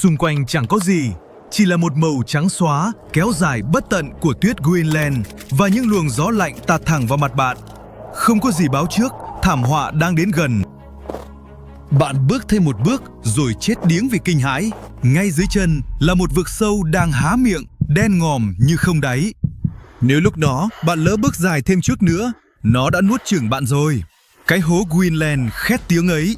Xung quanh chẳng có gì, chỉ là một màu trắng xóa kéo dài bất tận của tuyết Greenland và những luồng gió lạnh tạt thẳng vào mặt bạn. Không có gì báo trước, thảm họa đang đến gần. Bạn bước thêm một bước rồi chết điếng vì kinh hãi. Ngay dưới chân là một vực sâu đang há miệng, đen ngòm như không đáy. Nếu lúc đó bạn lỡ bước dài thêm chút nữa, nó đã nuốt chửng bạn rồi. Cái hố Greenland khét tiếng ấy.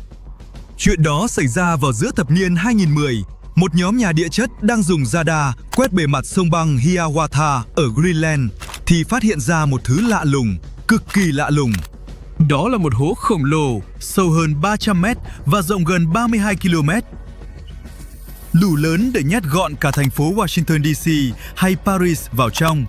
Chuyện đó xảy ra vào giữa thập niên 2010. Một nhóm nhà địa chất đang dùng radar quét bề mặt sông băng Hiawatha ở Greenland thì phát hiện ra một thứ lạ lùng, cực kỳ lạ lùng. Đó là một hố khổng lồ, sâu hơn 300 mét và rộng gần 32 km. Đủ lớn để nhét gọn cả thành phố Washington DC hay Paris vào trong.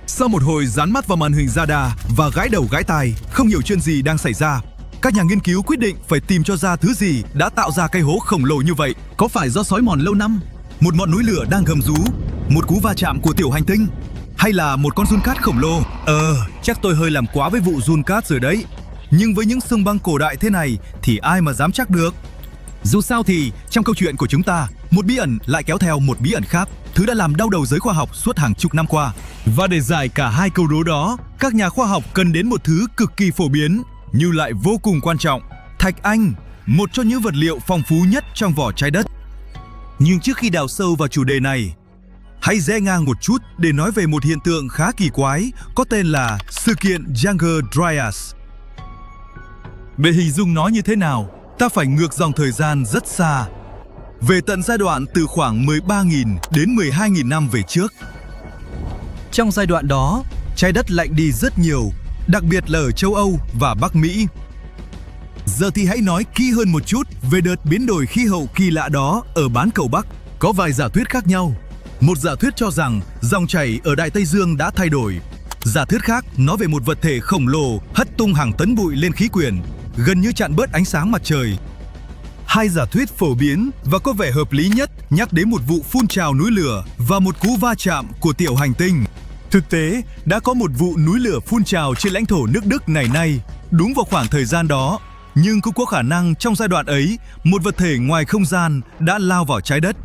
Sau một hồi dán mắt vào màn hình radar và gãi đầu gãi tai, không hiểu chuyện gì đang xảy ra, các nhà nghiên cứu quyết định phải tìm cho ra thứ gì đã tạo ra cái hố khổng lồ như vậy. Có phải do xói mòn lâu năm, một ngọn núi lửa đang gầm rú, một cú va chạm của tiểu hành tinh, hay là một con giun cát khổng lồ? Chắc tôi hơi làm quá với vụ giun cát rồi đấy. Nhưng với những sông băng cổ đại thế này thì ai mà dám chắc được. Dù sao thì trong câu chuyện của chúng ta, một bí ẩn lại kéo theo một bí ẩn khác, thứ đã làm đau đầu giới khoa học suốt hàng chục năm qua. Và để giải cả hai câu đố đó, các nhà khoa học cần đến một thứ cực kỳ phổ biến nhưng lại vô cùng quan trọng: thạch anh, một trong những vật liệu phong phú nhất trong vỏ trái đất. Nhưng trước khi đào sâu vào chủ đề này, hãy rẽ ngang một chút để nói về một hiện tượng khá kỳ quái có tên là sự kiện Younger Dryas. Để hình dung nó như thế nào, ta phải ngược dòng thời gian rất xa, về tận giai đoạn từ khoảng 13.000 đến 12.000 năm về trước. Trong giai đoạn đó, trái đất lạnh đi rất nhiều, đặc biệt là ở châu Âu và Bắc Mỹ. Giờ thì hãy nói kỹ hơn một chút về đợt biến đổi khí hậu kỳ lạ đó ở bán cầu Bắc. Có vài giả thuyết khác nhau. Một giả thuyết cho rằng dòng chảy ở Đại Tây Dương đã thay đổi. Giả thuyết khác nói về một vật thể khổng lồ hất tung hàng tấn bụi lên khí quyển, gần như chặn bớt ánh sáng mặt trời. Hai giả thuyết phổ biến và có vẻ hợp lý nhất nhắc đến một vụ phun trào núi lửa và một cú va chạm của tiểu hành tinh. Thực tế, đã có một vụ núi lửa phun trào trên lãnh thổ nước Đức ngày nay, đúng vào khoảng thời gian đó. Nhưng cũng có khả năng trong giai đoạn ấy, một vật thể ngoài không gian đã lao vào trái đất.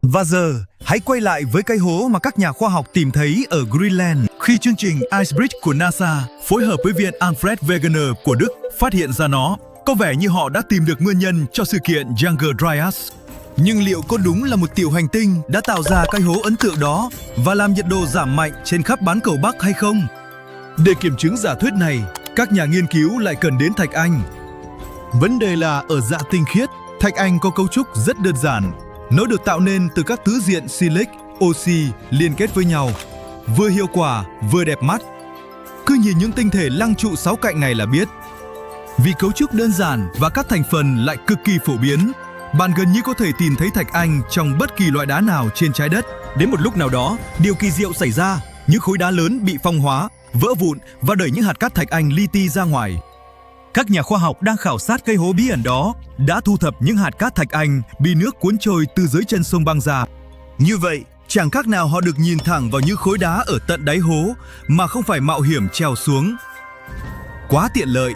Và giờ, hãy quay lại với cái hố mà các nhà khoa học tìm thấy ở Greenland khi chương trình Icebridge của NASA phối hợp với Viện Alfred Wegener của Đức phát hiện ra nó. Có vẻ như họ đã tìm được nguyên nhân cho sự kiện Younger Dryas. Nhưng liệu có đúng là một tiểu hành tinh đã tạo ra cái hố ấn tượng đó và làm nhiệt độ giảm mạnh trên khắp bán cầu Bắc hay không? Để kiểm chứng giả thuyết này, các nhà nghiên cứu lại cần đến thạch anh. Vấn đề là ở dạ tinh khiết, thạch anh có cấu trúc rất đơn giản. Nó được tạo nên từ các tứ diện silic, oxy liên kết với nhau, vừa hiệu quả vừa đẹp mắt. Cứ nhìn những tinh thể lăng trụ 6 cạnh này là biết. Vì cấu trúc đơn giản và các thành phần lại cực kỳ phổ biến, bạn gần như có thể tìm thấy thạch anh trong bất kỳ loại đá nào trên trái đất. Đến một lúc nào đó, điều kỳ diệu xảy ra, những khối đá lớn bị phong hóa, vỡ vụn và đẩy những hạt cát thạch anh li ti ra ngoài. Các nhà khoa học đang khảo sát cây hố bí ẩn đó đã thu thập những hạt cát thạch anh bị nước cuốn trôi từ dưới chân sông băng ra. Như vậy, chẳng khác nào họ được nhìn thẳng vào những khối đá ở tận đáy hố mà không phải mạo hiểm trèo xuống. Quá tiện lợi.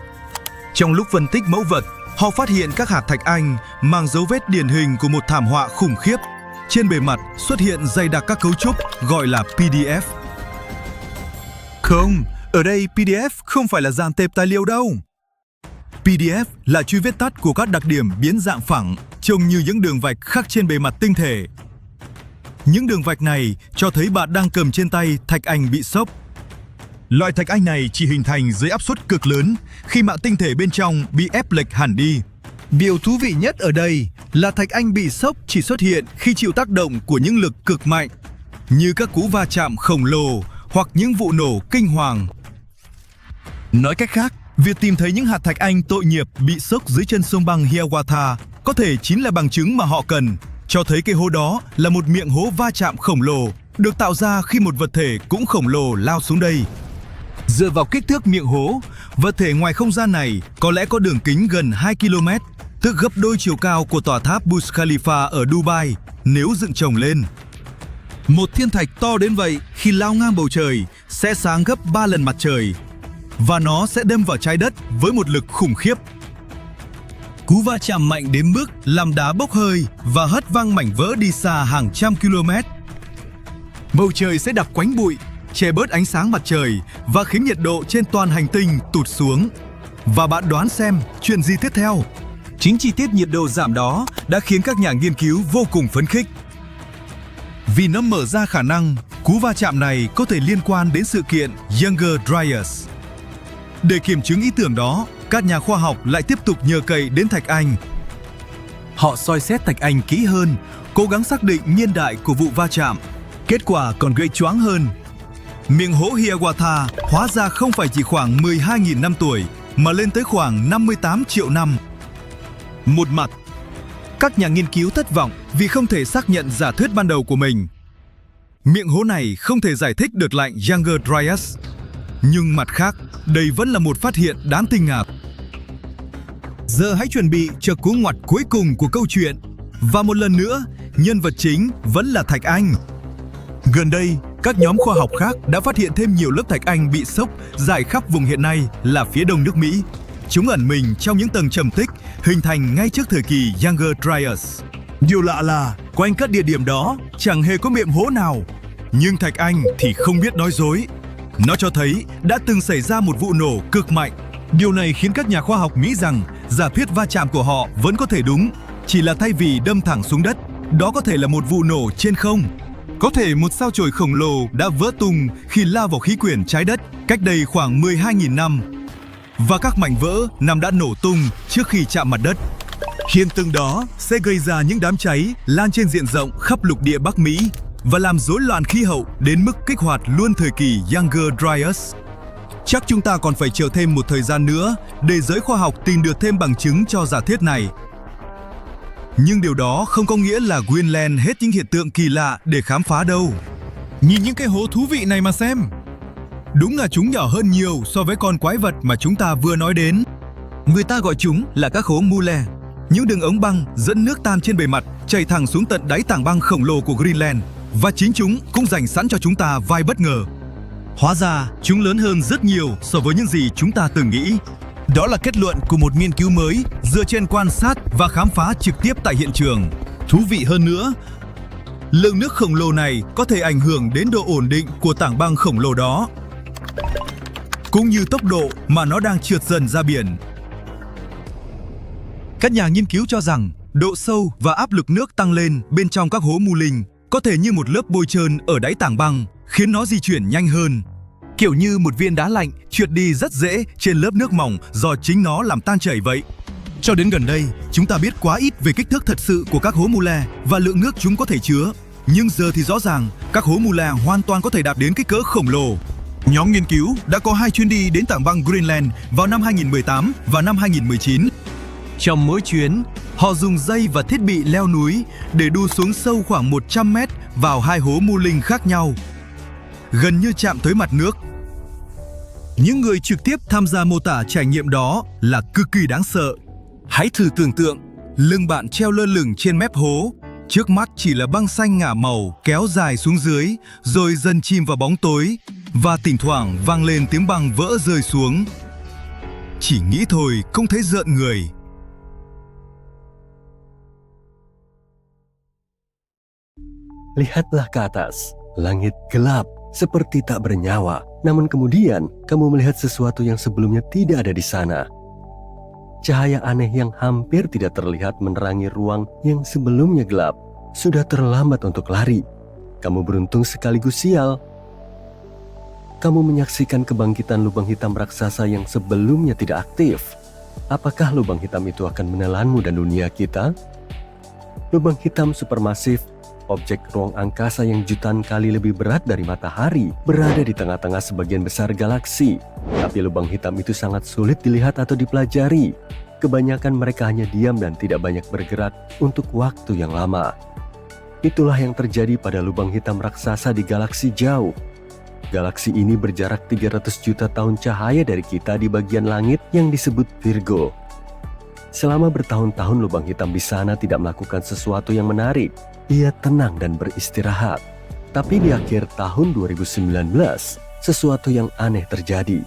Trong lúc phân tích mẫu vật, họ phát hiện các hạt thạch anh mang dấu vết điển hình của một thảm họa khủng khiếp. Trên bề mặt xuất hiện dày đặc các cấu trúc gọi là PDF. Không, ở đây PDF không phải là dàn tệp tài liệu đâu. PDF là truy viết tắt của các đặc điểm biến dạng phẳng, trông như những đường vạch khắc trên bề mặt tinh thể. Những đường vạch này cho thấy bạn đang cầm trên tay thạch anh bị xốc. Loại thạch anh này chỉ hình thành dưới áp suất cực lớn khi mạng tinh thể bên trong bị ép lệch hẳn đi. Điều thú vị nhất ở đây là thạch anh bị xốc chỉ xuất hiện khi chịu tác động của những lực cực mạnh, như các cú va chạm khổng lồ hoặc những vụ nổ kinh hoàng. Nói cách khác, việc tìm thấy những hạt thạch anh tội nghiệp bị xốc dưới chân sông băng Hiawatha có thể chính là bằng chứng mà họ cần, cho thấy cái hố đó là một miệng hố va chạm khổng lồ, được tạo ra khi một vật thể cũng khổng lồ lao xuống đây. Dựa vào kích thước miệng hố, vật thể ngoài không gian này có lẽ có đường kính gần 2 km, tức gấp đôi chiều cao của tòa tháp Burj Khalifa ở Dubai nếu dựng chồng lên. Một thiên thạch to đến vậy khi lao ngang bầu trời sẽ sáng gấp 3 lần mặt trời, và nó sẽ đâm vào trái đất với một lực khủng khiếp. Cú va chạm mạnh đến mức làm đá bốc hơi và hất văng mảnh vỡ đi xa hàng trăm km. Bầu trời sẽ đặc quánh bụi, che bớt ánh sáng mặt trời và khiến nhiệt độ trên toàn hành tinh tụt xuống. Và bạn đoán xem chuyện gì tiếp theo? Chính chi tiết nhiệt độ giảm đó đã khiến các nhà nghiên cứu vô cùng phấn khích. Vì nó mở ra khả năng cú va chạm này có thể liên quan đến sự kiện Younger Dryas. Để kiểm chứng ý tưởng đó, các nhà khoa học lại tiếp tục nhờ cậy đến thạch anh. Họ soi xét thạch anh kỹ hơn, cố gắng xác định niên đại của vụ va chạm. Kết quả còn gây choáng hơn. Miệng hố Hiawatha hóa ra không phải chỉ khoảng 12.000 năm tuổi, mà lên tới khoảng 58 triệu năm. Một mặt, các nhà nghiên cứu thất vọng vì không thể xác nhận giả thuyết ban đầu của mình. Miệng hố này không thể giải thích được lạnh Younger Dryas. Nhưng mặt khác, đây vẫn là một phát hiện đáng kinh ngạc. Giờ hãy chuẩn bị cho cú ngoặt cuối cùng của câu chuyện. Và một lần nữa, nhân vật chính vẫn là thạch anh. Gần đây, các nhóm khoa học khác đã phát hiện thêm nhiều lớp thạch anh bị xốc rải khắp vùng hiện nay là phía đông nước Mỹ. Chúng ẩn mình trong những tầng trầm tích hình thành ngay trước thời kỳ Younger Dryas. Điều lạ là quanh các địa điểm đó chẳng hề có miệng hố nào. Nhưng thạch anh thì không biết nói dối. Nó cho thấy đã từng xảy ra một vụ nổ cực mạnh. Điều này khiến các nhà khoa học nghĩ rằng giả thuyết va chạm của họ vẫn có thể đúng, chỉ là thay vì đâm thẳng xuống đất, đó có thể là một vụ nổ trên không. Có thể một sao chổi khổng lồ đã vỡ tung khi lao vào khí quyển trái đất cách đây khoảng 12.000 năm. Và các mảnh vỡ nằm đã nổ tung trước khi chạm mặt đất. Hiện tượng đó sẽ gây ra những đám cháy lan trên diện rộng khắp lục địa Bắc Mỹ và làm rối loạn khí hậu đến mức kích hoạt luôn thời kỳ Younger Dryas. Chắc chúng ta còn phải chờ thêm một thời gian nữa để giới khoa học tìm được thêm bằng chứng cho giả thuyết này. Nhưng điều đó không có nghĩa là Greenland hết những hiện tượng kỳ lạ để khám phá đâu. Nhìn những cái hố thú vị này mà xem. Đúng là chúng nhỏ hơn nhiều so với con quái vật mà chúng ta vừa nói đến. Người ta gọi chúng là các hố Mule. Những đường ống băng dẫn nước tan trên bề mặt chảy thẳng xuống tận đáy tảng băng khổng lồ của Greenland. Và chính chúng cũng dành sẵn cho chúng ta vài bất ngờ. Hóa ra, chúng lớn hơn rất nhiều so với những gì chúng ta từng nghĩ. Đó là kết luận của một nghiên cứu mới dựa trên quan sát và khám phá trực tiếp tại hiện trường. Thú vị hơn nữa, lượng nước khổng lồ này có thể ảnh hưởng đến độ ổn định của tảng băng khổng lồ đó, cũng như tốc độ mà nó đang trượt dần ra biển. Các nhà nghiên cứu cho rằng độ sâu và áp lực nước tăng lên bên trong các hố mù linh có thể như một lớp bôi trơn ở đáy tảng băng, khiến nó di chuyển nhanh hơn. Kiểu như một viên đá lạnh trượt đi rất dễ trên lớp nước mỏng do chính nó làm tan chảy vậy. Cho đến gần đây, chúng ta biết quá ít về kích thước thật sự của các hố Mule và lượng nước chúng có thể chứa. Nhưng giờ thì rõ ràng, các hố Mule hoàn toàn có thể đạt đến kích cỡ khổng lồ. Nhóm nghiên cứu đã có 2 chuyến đi đến tảng băng Greenland vào năm 2018 và năm 2019. Trong mỗi chuyến, họ dùng dây và thiết bị leo núi để đu xuống sâu khoảng 100 mét vào 2 hố mù linh khác nhau, gần như chạm tới mặt nước. Những người trực tiếp tham gia mô tả trải nghiệm đó là cực kỳ đáng sợ. Hãy thử tưởng tượng, lưng bạn treo lơ lửng trên mép hố, trước mắt chỉ là băng xanh ngả màu kéo dài xuống dưới, rồi dần chìm vào bóng tối, và thỉnh thoảng vang lên tiếng băng vỡ rơi xuống. Chỉ nghĩ thôi cũng thấy rợn người. Lihatlah ke atas, langit gelap seperti tak bernyawa. Namun kemudian kamu melihat sesuatu yang sebelumnya tidak ada di sana. Cahaya aneh yang hampir tidak terlihat menerangi ruang yang sebelumnya gelap. Sudah terlambat untuk lari. Kamu beruntung sekaligus sial. Kamu menyaksikan kebangkitan lubang hitam raksasa yang sebelumnya tidak aktif. Apakah lubang hitam itu akan menelanmu dan dunia kita? Lubang hitam supermasif, objek ruang angkasa yang jutaan kali lebih berat dari matahari, berada di tengah-tengah sebagian besar galaksi. Tapi lubang hitam itu sangat sulit dilihat atau dipelajari. Kebanyakan mereka hanya diam dan tidak banyak bergerak untuk waktu yang lama. Itulah yang terjadi pada lubang hitam raksasa di galaksi jauh. Galaksi ini berjarak 300 juta tahun cahaya dari kita di bagian langit yang disebut Virgo. Selama bertahun-tahun lubang hitam di sana tidak melakukan sesuatu yang menarik. Ia tenang dan beristirahat. Tapi di akhir tahun 2019, sesuatu yang aneh terjadi.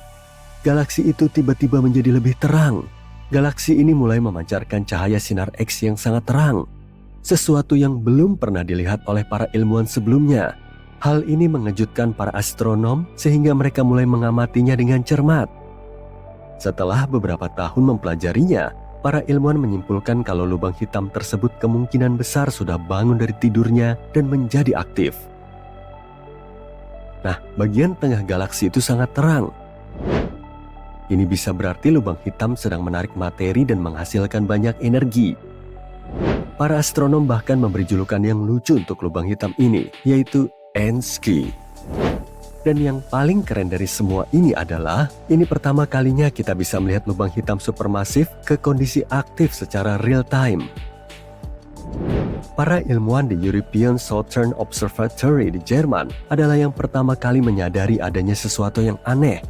Galaksi itu tiba-tiba menjadi lebih terang. Galaksi ini mulai memancarkan cahaya sinar X yang sangat terang, sesuatu yang belum pernah dilihat oleh para ilmuwan sebelumnya. Hal ini mengejutkan para astronom sehingga mereka mulai mengamatinya dengan cermat. Setelah beberapa tahun mempelajarinya, para ilmuwan menyimpulkan kalau lubang hitam tersebut kemungkinan besar sudah bangun dari tidurnya dan menjadi aktif. Nah, bagian tengah galaksi itu sangat terang. Ini bisa berarti lubang hitam sedang menarik materi dan menghasilkan banyak energi. Para astronom bahkan memberi julukan yang lucu untuk lubang hitam ini, yaitu N-SKY. Dan yang paling keren dari semua ini adalah, ini pertama kalinya kita bisa melihat lubang hitam supermasif ke kondisi aktif secara real time. Para ilmuwan di European Southern Observatory di Jerman adalah yang pertama kali menyadari adanya sesuatu yang aneh.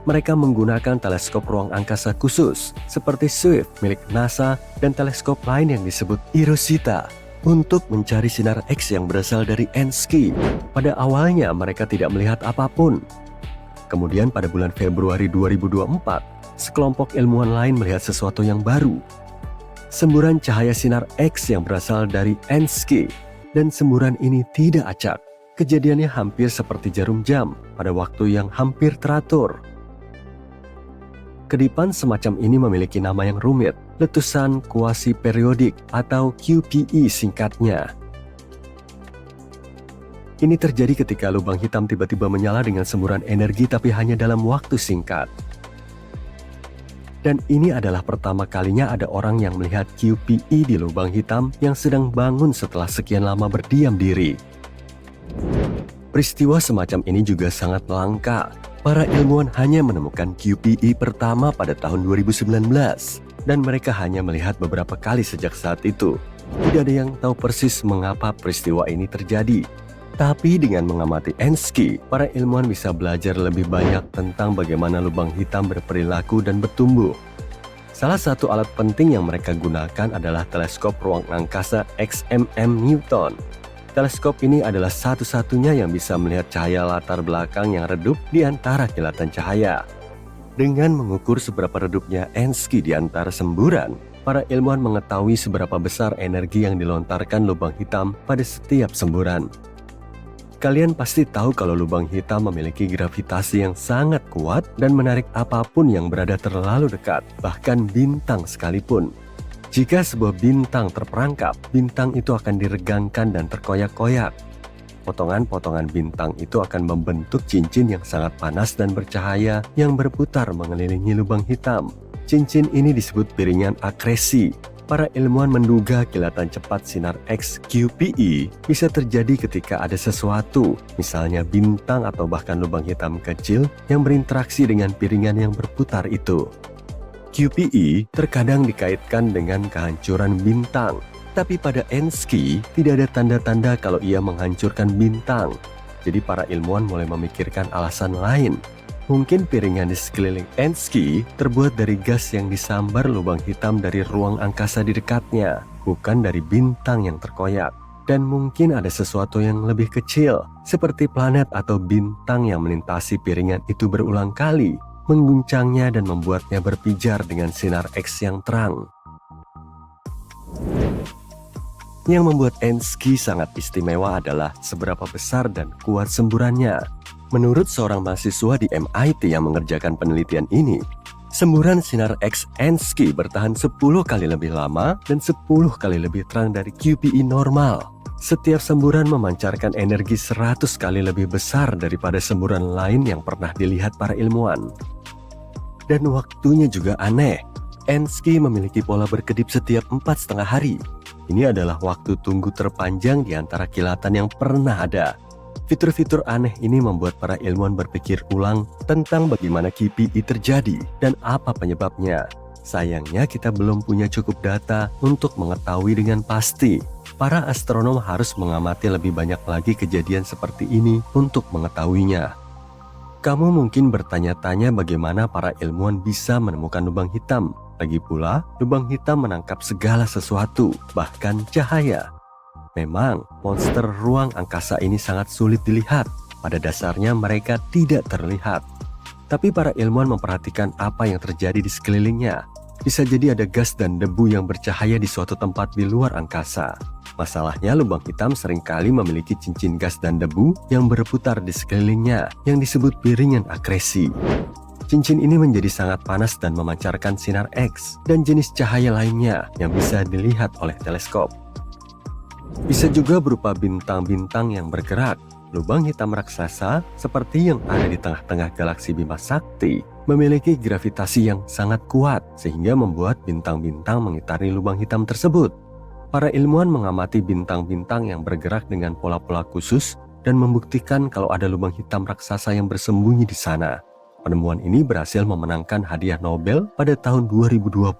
Mereka menggunakan teleskop ruang angkasa khusus seperti Swift milik NASA dan teleskop lain yang disebut Rosetta untuk mencari sinar X yang berasal dari N-SKY. Pada awalnya mereka tidak melihat apapun. Kemudian pada bulan Februari 2024, sekelompok ilmuwan lain melihat sesuatu yang baru. Semburan cahaya sinar X yang berasal dari N-SKY, dan semburan ini tidak acak. Kejadiannya hampir seperti jarum jam pada waktu yang hampir teratur. Kedipan semacam ini memiliki nama yang rumit, letusan kuasi periodik atau QPE singkatnya. Ini terjadi ketika lubang hitam tiba-tiba menyala dengan semburan energi tapi hanya dalam waktu singkat. Dan ini adalah pertama kalinya ada orang yang melihat QPE di lubang hitam yang sedang bangun setelah sekian lama berdiam diri. Peristiwa semacam ini juga sangat langka. Para ilmuwan hanya menemukan QPE pertama pada tahun 2019 dan mereka hanya melihat beberapa kali sejak saat itu. Tidak ada yang tahu persis mengapa peristiwa ini terjadi. Tapi dengan mengamati N-SKY, para ilmuwan bisa belajar lebih banyak tentang bagaimana lubang hitam berperilaku dan bertumbuh. Salah satu alat penting yang mereka gunakan adalah teleskop ruang angkasa XMM Newton. Teleskop ini adalah satu-satunya yang bisa melihat cahaya latar belakang yang redup di antara kilatan cahaya. Dengan mengukur seberapa redupnya N-SKY di antara semburan, para ilmuwan mengetahui seberapa besar energi yang dilontarkan lubang hitam pada setiap semburan. Kalian pasti tahu kalau lubang hitam memiliki gravitasi yang sangat kuat dan menarik apapun yang berada terlalu dekat, bahkan bintang sekalipun. Jika sebuah bintang terperangkap, bintang itu akan diregangkan dan terkoyak-koyak. Potongan-potongan bintang itu akan membentuk cincin yang sangat panas dan bercahaya yang berputar mengelilingi lubang hitam. Cincin ini disebut piringan akresi. Para ilmuwan menduga kilatan cepat sinar X QPE bisa terjadi ketika ada sesuatu, misalnya bintang atau bahkan lubang hitam kecil yang berinteraksi dengan piringan yang berputar itu. QPE terkadang dikaitkan dengan kehancuran bintang, tapi pada N-SKY tidak ada tanda-tanda kalau ia menghancurkan bintang. Jadi para ilmuwan mulai memikirkan alasan lain. Mungkin piringan di sekeliling N-SKY terbuat dari gas yang disambar lubang hitam dari ruang angkasa di dekatnya, bukan dari bintang yang terkoyak. Dan mungkin ada sesuatu yang lebih kecil, seperti planet atau bintang yang melintasi piringan itu berulang kali, mengguncangnya dan membuatnya berpijar dengan sinar X yang terang. Yang membuat N-SKY sangat istimewa adalah seberapa besar dan kuat semburannya. Menurut seorang mahasiswa di MIT yang mengerjakan penelitian ini, semburan sinar X N-SKY bertahan 10 kali lebih lama dan 10 kali lebih terang dari QPE normal. Setiap semburan memancarkan energi 100 kali lebih besar daripada semburan lain yang pernah dilihat para ilmuwan. Dan waktunya juga aneh. N-SKY memiliki pola berkedip setiap 4,5 hari. Ini adalah waktu tunggu terpanjang di antara kilatan yang pernah ada. Fitur-fitur aneh ini membuat para ilmuwan berpikir ulang tentang bagaimana QPE terjadi dan apa penyebabnya. Sayangnya kita belum punya cukup data untuk mengetahui dengan pasti. Para astronom harus mengamati lebih banyak lagi kejadian seperti ini untuk mengetahuinya. Kamu mungkin bertanya-tanya bagaimana para ilmuwan bisa menemukan lubang hitam. Lagi pula, lubang hitam menangkap segala sesuatu, bahkan cahaya. Memang, monster ruang angkasa ini sangat sulit dilihat. Pada dasarnya mereka tidak terlihat. Tapi para ilmuwan memperhatikan apa yang terjadi di sekelilingnya. Bisa jadi ada gas dan debu yang bercahaya di suatu tempat di luar angkasa. Masalahnya, lubang hitam seringkali memiliki cincin gas dan debu yang berputar di sekelilingnya yang disebut piringan akresi. Cincin ini menjadi sangat panas dan memancarkan sinar X dan jenis cahaya lainnya yang bisa dilihat oleh teleskop. Bisa juga berupa bintang-bintang yang bergerak. Lubang hitam raksasa seperti yang ada di tengah-tengah galaksi Bima Sakti memiliki gravitasi yang sangat kuat sehingga membuat bintang-bintang mengitari lubang hitam tersebut. Para ilmuwan mengamati bintang-bintang yang bergerak dengan pola-pola khusus dan membuktikan kalau ada lubang hitam raksasa yang bersembunyi di sana. Penemuan ini berhasil memenangkan hadiah Nobel pada tahun 2020.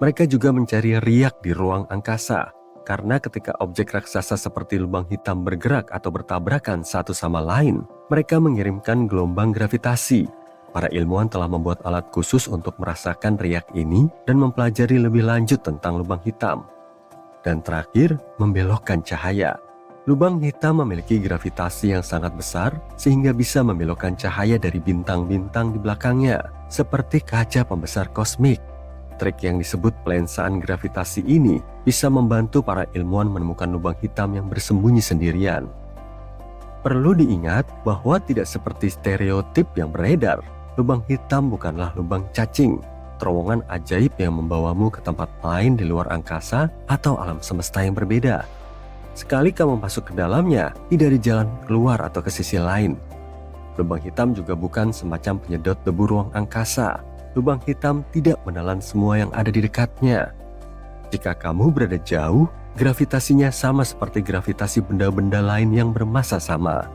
Mereka juga mencari riak di ruang angkasa, karena ketika objek raksasa seperti lubang hitam bergerak atau bertabrakan satu sama lain, mereka mengirimkan gelombang gravitasi. Para ilmuwan telah membuat alat khusus untuk merasakan riak ini dan mempelajari lebih lanjut tentang lubang hitam. Dan terakhir, membelokkan cahaya. Lubang hitam memiliki gravitasi yang sangat besar sehingga bisa membelokkan cahaya dari bintang-bintang di belakangnya, seperti kaca pembesar kosmik. Trik yang disebut pelensaan gravitasi ini bisa membantu para ilmuwan menemukan lubang hitam yang bersembunyi sendirian. Perlu diingat bahwa tidak seperti stereotip yang beredar, lubang hitam bukanlah lubang cacing, terowongan ajaib yang membawamu ke tempat lain di luar angkasa atau alam semesta yang berbeda. Sekali kamu masuk ke dalamnya, tidak ada jalan keluar atau ke sisi lain. Lubang hitam juga bukan semacam penyedot debu ruang angkasa. Lubang hitam tidak menelan semua yang ada di dekatnya. Jika kamu berada jauh, gravitasinya sama seperti gravitasi benda-benda lain yang bermassa sama.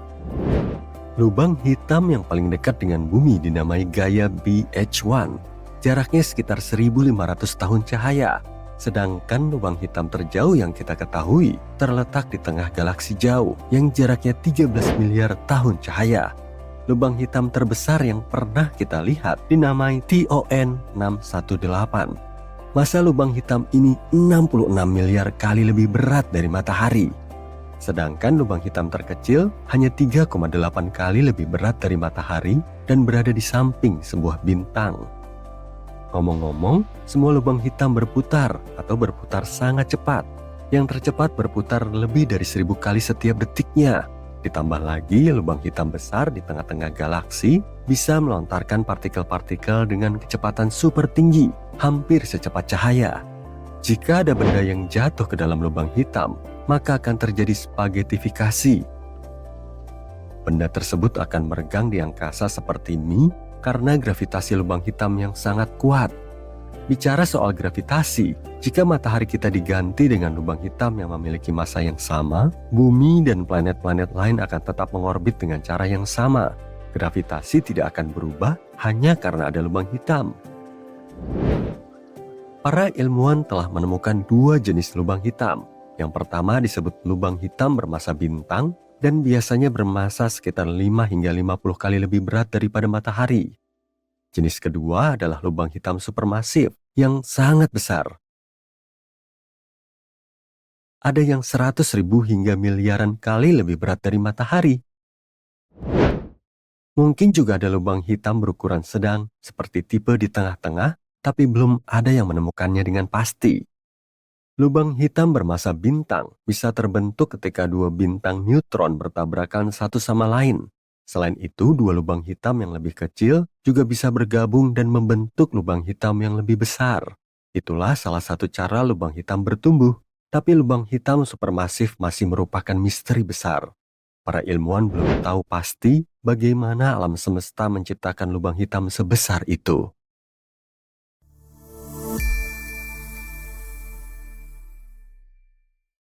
Lubang hitam yang paling dekat dengan bumi dinamai Gaia BH1. Jaraknya sekitar 1.500 tahun cahaya. Sedangkan lubang hitam terjauh yang kita ketahui terletak di tengah galaksi jauh yang jaraknya 13 miliar tahun cahaya. Lubang hitam terbesar yang pernah kita lihat dinamai TON 618. Massa lubang hitam ini 66 miliar kali lebih berat dari matahari. Sedangkan lubang hitam terkecil hanya 3,8 kali lebih berat dari matahari dan berada di samping sebuah bintang. Ngomong-ngomong, semua lubang hitam berputar atau berputar sangat cepat. Yang tercepat berputar lebih dari 1.000 kali setiap detiknya. Ditambah lagi, lubang hitam besar di tengah-tengah galaksi bisa melontarkan partikel-partikel dengan kecepatan super tinggi, hampir secepat cahaya. Jika ada benda yang jatuh ke dalam lubang hitam, maka akan terjadi spagetifikasi. Benda tersebut akan meregang di angkasa seperti mie karena gravitasi lubang hitam yang sangat kuat. Bicara soal gravitasi, jika matahari kita diganti dengan lubang hitam yang memiliki massa yang sama, bumi dan planet-planet lain akan tetap mengorbit dengan cara yang sama. Gravitasi tidak akan berubah hanya karena ada lubang hitam. Para ilmuwan telah menemukan 2 jenis lubang hitam. Yang pertama disebut lubang hitam bermassa bintang, dan biasanya bermassa sekitar 5 hingga 50 kali lebih berat daripada matahari. Jenis kedua adalah lubang hitam supermasif yang sangat besar. Ada yang 100.000 hingga miliaran kali lebih berat dari matahari. Mungkin juga ada lubang hitam berukuran sedang seperti tipe di tengah-tengah, tapi belum ada yang menemukannya dengan pasti. Lubang hitam bermassa bintang bisa terbentuk ketika 2 bintang neutron bertabrakan satu sama lain. Selain itu, 2 lubang hitam yang lebih kecil juga bisa bergabung dan membentuk lubang hitam yang lebih besar. Itulah salah satu cara lubang hitam bertumbuh. Tapi lubang hitam supermasif masih merupakan misteri besar. Para ilmuwan belum tahu pasti bagaimana alam semesta menciptakan lubang hitam sebesar itu.